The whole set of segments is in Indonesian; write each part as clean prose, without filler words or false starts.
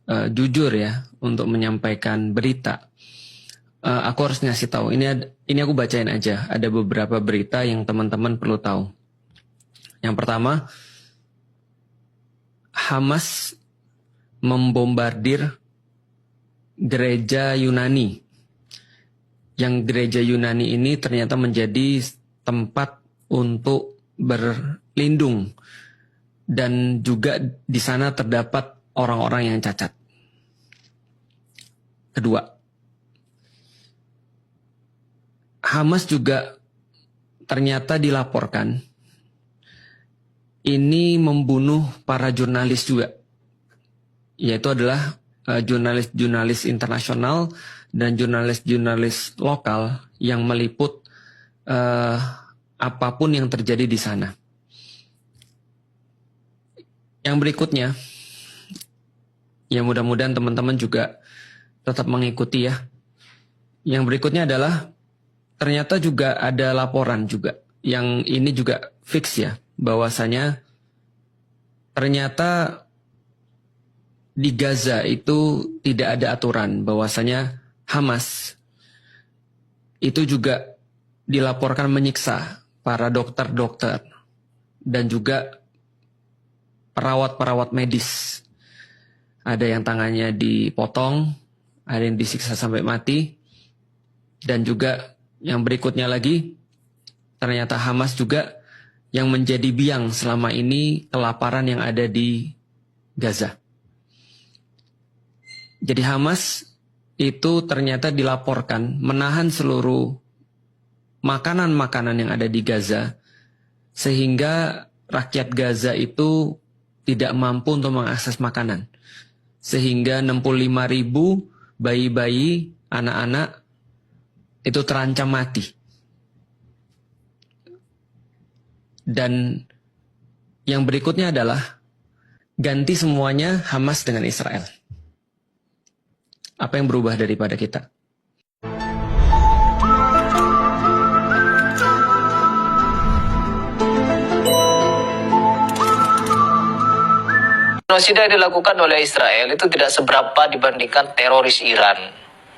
jujur ya untuk menyampaikan berita. Aku harus ngasih tahu. Ini aku bacain aja. Ada beberapa berita yang teman-teman perlu tahu. Yang pertama, Hamas membombardir gereja Yunani. Yang gereja Yunani ini ternyata menjadi tempat untuk berlindung, dan juga di sana terdapat orang-orang yang cacat. Kedua, Hamas juga ternyata dilaporkan ini membunuh para jurnalis juga, yaitu adalah jurnalis-jurnalis internasional dan jurnalis-jurnalis lokal yang meliput apapun yang terjadi di sana. Yang berikutnya, ya mudah-mudahan teman-teman juga tetap mengikuti ya. Yang berikutnya adalah ternyata juga ada laporan juga, yang ini juga fix ya, bahwasanya ternyata di Gaza itu tidak ada aturan, bahwasanya Hamas itu juga dilaporkan menyiksa para dokter-dokter dan juga perawat-perawat medis. Ada yang tangannya dipotong, ada yang disiksa sampai mati, dan juga yang berikutnya lagi, ternyata Hamas juga yang menjadi biang selama ini kelaparan yang ada di Gaza. Jadi Hamas itu ternyata dilaporkan menahan seluruh makanan-makanan yang ada di Gaza, sehingga rakyat Gaza itu tidak mampu untuk mengakses makanan. Sehingga 65.000 bayi-bayi, anak-anak itu terancam mati. Dan yang berikutnya adalah ganti semuanya Hamas dengan Israel. Apa yang berubah daripada kita? Genosida yang dilakukan oleh Israel itu tidak seberapa dibandingkan teroris Iran,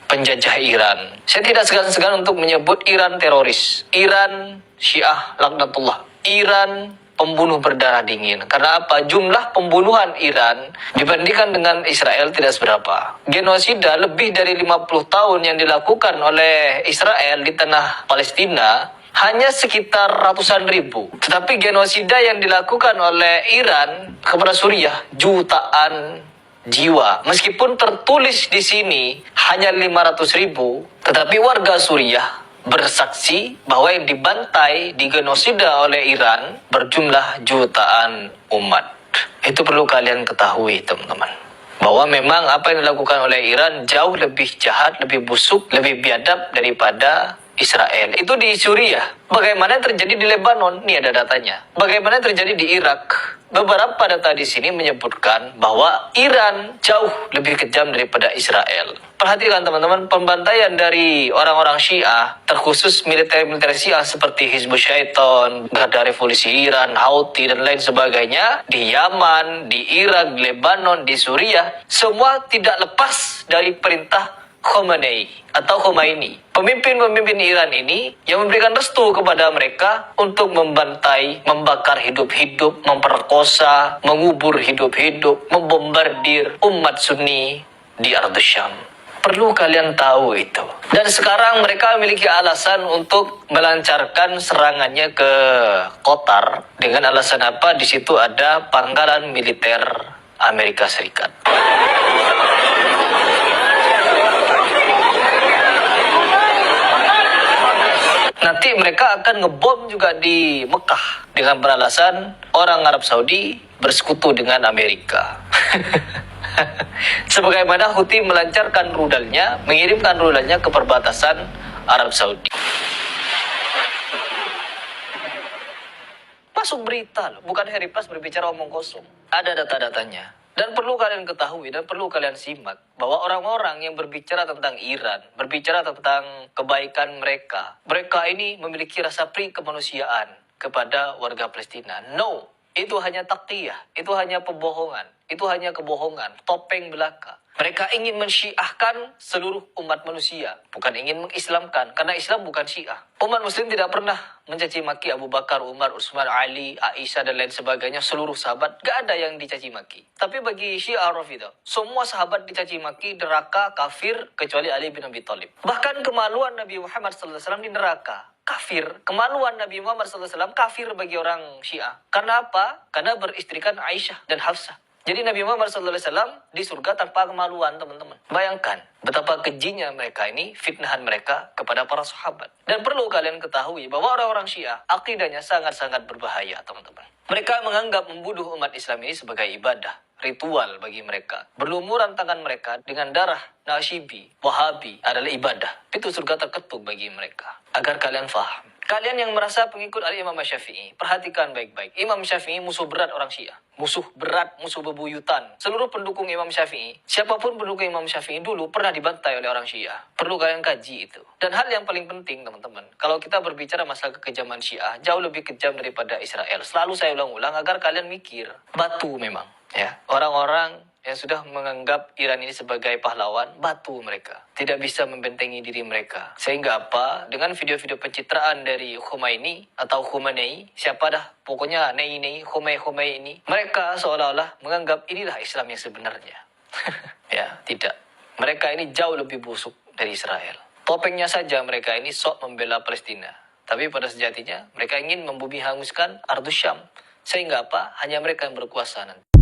penjajah Iran. Saya tidak segan-segan untuk menyebut Iran teroris, Iran Syiah laknatullah, Iran pembunuh berdarah dingin. Karena apa? Jumlah pembunuhan Iran dibandingkan dengan Israel tidak seberapa. Genosida lebih dari 50 tahun yang dilakukan oleh Israel di tanah Palestina hanya sekitar ratusan ribu. Tetapi genosida yang dilakukan oleh Iran kepada Suriah jutaan jiwa. Meskipun tertulis di sini hanya 500.000, tetapi warga Suriah bersaksi bahwa yang dibantai, digenosida oleh Iran berjumlah jutaan umat. Itu perlu kalian ketahui, teman-teman. Bahwa memang apa yang dilakukan oleh Iran jauh lebih jahat, lebih busuk, lebih biadab daripada Israel. Itu di Suriah. Bagaimana yang terjadi di Lebanon? Ini ada datanya. Bagaimana yang terjadi di Irak? Beberapa data di sini menyebutkan bahwa Iran jauh lebih kejam daripada Israel. Perhatikan teman-teman, pembantaian dari orang-orang Syiah, terkhusus militer-militer Syiah seperti Hizbut Syaitan, Garda Revolusi Iran, Houthi, dan lain sebagainya, di Yaman, di Irak, di Lebanon, di Suriah, semua tidak lepas dari perintah Khomeini atau Khomeini. Pemimpin-pemimpin Iran ini yang memberikan restu kepada mereka untuk membantai, membakar hidup-hidup, memperkosa, mengubur hidup-hidup, membombardir umat Sunni di Ardh Syam. Perlu kalian tahu itu. Dan sekarang mereka memiliki alasan untuk melancarkan serangannya ke Qatar dengan alasan apa? Di situ ada pangkalan militer Amerika Serikat. Nanti mereka akan ngebom juga di Mekah dengan beralasan orang Arab Saudi bersekutu dengan Amerika. Sebagaimana Houthi melancarkan rudalnya, mengirimkan rudalnya ke perbatasan Arab Saudi. Masuk berita loh, bukan Harry Plus berbicara omong kosong. Ada data-datanya. Dan perlu kalian ketahui dan perlu kalian simak bahwa orang-orang yang berbicara tentang Iran, berbicara tentang kebaikan mereka, mereka ini memiliki rasa pri kemanusiaan kepada warga Palestina. No, itu hanya taktiyah, itu hanya pembohongan. Itu hanya kebohongan, topeng belaka. Mereka ingin mensyiahkan seluruh umat manusia, bukan ingin mengislamkan, karena Islam bukan syiah. Umat muslim tidak pernah mencaci maki Abu Bakar, Umar, Utsman, Ali, Aisyah, dan lain sebagainya, seluruh sahabat, gak ada yang dicaci maki. Tapi bagi Syiah Rafidah, semua sahabat dicaci maki, neraka, kafir, kecuali Ali bin Abi Thalib. Bahkan kemaluan Nabi Muhammad SAW di neraka. Kafir, kemaluan Nabi Muhammad SAW kafir bagi orang Syiah. Karena apa? Karena beristrikan Aisyah dan Hafsah. Jadi Nabi Muhammad SAW di surga tanpa kemaluan, teman-teman. Bayangkan betapa kejinya mereka ini, fitnahan mereka kepada para sahabat. Dan perlu kalian ketahui bahwa orang-orang Syiah akidahnya sangat-sangat berbahaya, teman-teman. Mereka menganggap membunuh umat Islam ini sebagai ibadah, ritual bagi mereka. Berlumuran tangan mereka dengan darah Nasyibi, Wahabi adalah ibadah. Itu surga terketuk bagi mereka. Agar kalian faham. Kalian yang merasa pengikut Imam Syafi'i, perhatikan baik-baik. Imam Syafi'i musuh berat orang Syiah. Musuh berat, musuh bebuyutan. Seluruh pendukung Imam Syafi'i, siapapun pendukung Imam Syafi'i dulu pernah dibantai oleh orang Syiah. Perlu kalian kaji itu. Dan hal yang paling penting, teman-teman, kalau kita berbicara masalah kekejaman Syiah, jauh lebih kejam daripada Israel. Selalu saya ulang-ulang agar kalian mikir. Batu memang. Ya, orang-orang yang sudah menganggap Iran ini sebagai pahlawan, batu mereka. Tidak bisa membentengi diri mereka. Sehingga apa? Dengan video-video pencitraan dari Khomeini atau Khomeini, siapa dah, pokoknya Nei, Khomei ini, mereka seolah-olah menganggap inilah Islam yang sebenarnya. Ya, tidak. Mereka ini jauh lebih busuk dari Israel. Topengnya saja mereka ini sok membela Palestina. Tapi pada sejatinya mereka ingin membumi hanguskan Ardus Syam. Sehingga apa? Hanya mereka yang berkuasa nanti.